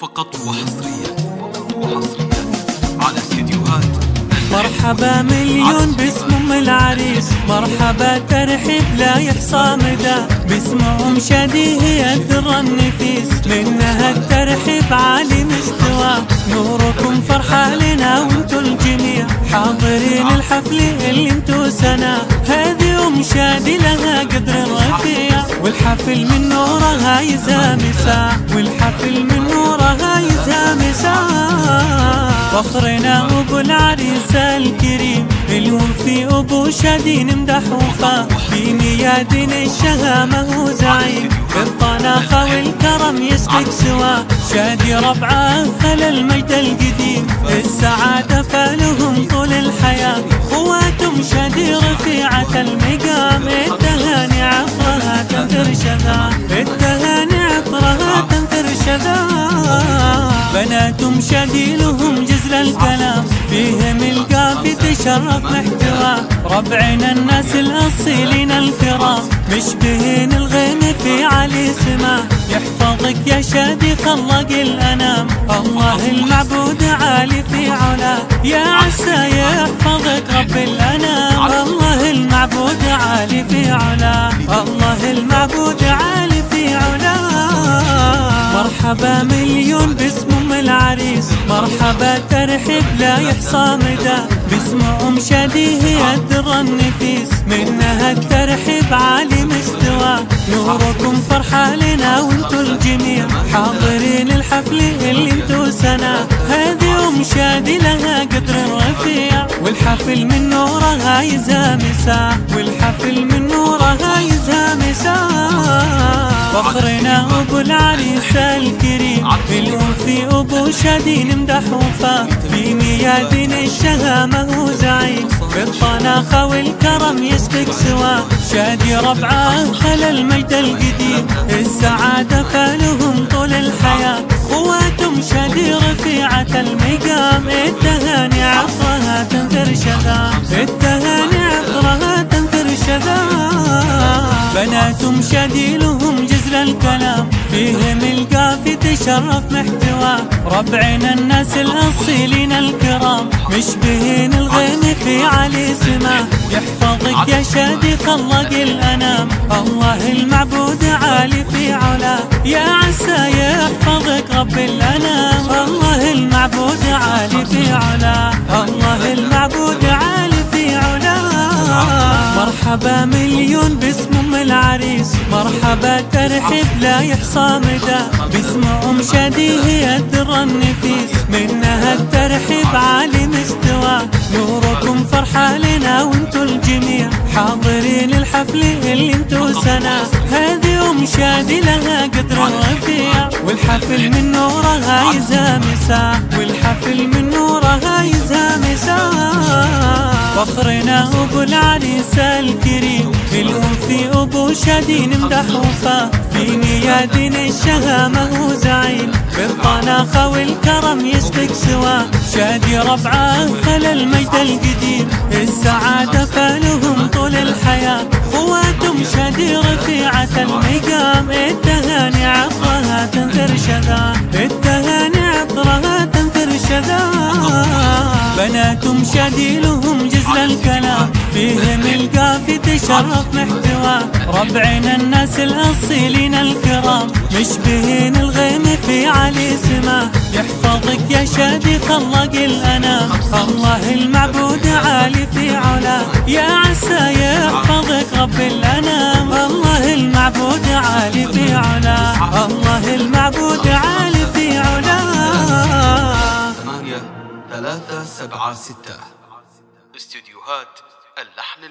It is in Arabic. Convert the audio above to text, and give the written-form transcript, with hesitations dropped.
فقط وحصريا على استديوهات. مرحبا مليون باسم ام العريس، مرحبا ترحيب لا يحصى مدى، باسم ام شادي هي الدر النفيس، منها الترحيب عالي مستوى، نوركم فرحة لنا وانتو الجميع حاضرين الحفل اللي انتو سنة، هذه ام شادي لها قدر رفيع، والحفل من نورها يزامسا، والحفل من نورها يزامسا، فخرنا ابو العريس الكريم الوفي ابو شادي نمدح وفاه، في ميادين الشهامة هو زعيم، بالطناخة والكرم يسبق سواه، شادي ربعه خل المجد القديم، السعادة فالهم طول الحياة، خواتم شادي رفيعة المقام، التهاني عطرها تنثر شذا، التهاني عطرها تنثر شذا، بناتم شادي لهم جزل الكلام، فيهم القافي تشرف محتوى، ربعنا الناس الأصيلين الكرام، مشبهين الغيم في علي سما، يحفظك يا شادي خلق الأنام، الله المعبود عالي في علا، يا عسى يحفظك رب الأنام، الله المعبود عالي في علا، الله المعبود عالي في علا. مرحبا مليون باسم ام العريس، مرحبا ترحيب لا يحصى مدى، باسم ام شادي هي الدر النفيس، منها الترحيب عالي مستوى، نوركم فرحة لنا وانتو الجميع حاضرين الحفل اللي انتو سنة، هذه ام شادي لها قدر رفيع، والحفل من نورها يزامسا، والحفل من نورها يزامسا، فخرنا ابو العريس الكريم الوفي ابو شادي نمدح وفاه، في ميادين الشهامة هو زعيم، بالطناخة والكرم يسبق سواه، شادي ربعه خل المجد القديم، السعادة فالهم طول الحياة، خواتم شادي رفيعة المقام، التهاني عطرها تنثر شذا، التهاني عطرها تنثر شذا، بناتم شادي لهم جزل الكلام، فيهم القافي تشرف محتوى، ربعنا الناس الأصيلين الكرام، مشبهين الغيم في علي سما، يحفظك يا شادي خلق الأنام، الله المعبود عالي في علا، يا عسى يحفظك رب الأنام، الله المعبود عالي في علا، الله المعبود عالي في علا. مرحبا مليون باسم ام العريس، مرحبا ترحيب لا يحصى مدى، باسم ام شادي هي الدر النفيس، منها الترحيب عالي مستوى، نوركم فرحة لنا وانتو الجميع حاضرين الحفل اللي انتو سنة، هذه ام شادي لها قدر رفيع، والحفل من نورها يزامسا، والحفل من نورها يزامسا، فخرنا ابو العريس الكريم الوفي ابو شادي نمدح وفاه، في ميادين الشهامة هو زعيم، بالطناخة والكرم يسبق سواه، شادي ربعه خل المجد القديم، السعادة فالهم طول الحياة، خواتم شادي رفيعة المقام، التهاني عطرها تنثر شذا، التهاني عطرها تنثر شذا، بناتم شادي لهم جزل الكلام، فيهم القافي تشرف محتوى، ربعنا الناس الأصيلين الكرام، مشبهين الغيم في علي سما، يحفظك يا شادي خلق الأنام، الله المعبود عالي في علا، يا عسى يحفظك رب الأنام، الله المعبود عالي في علا، الله المعبود عالي في علا. 8 3 7 6 استديوهات اللحن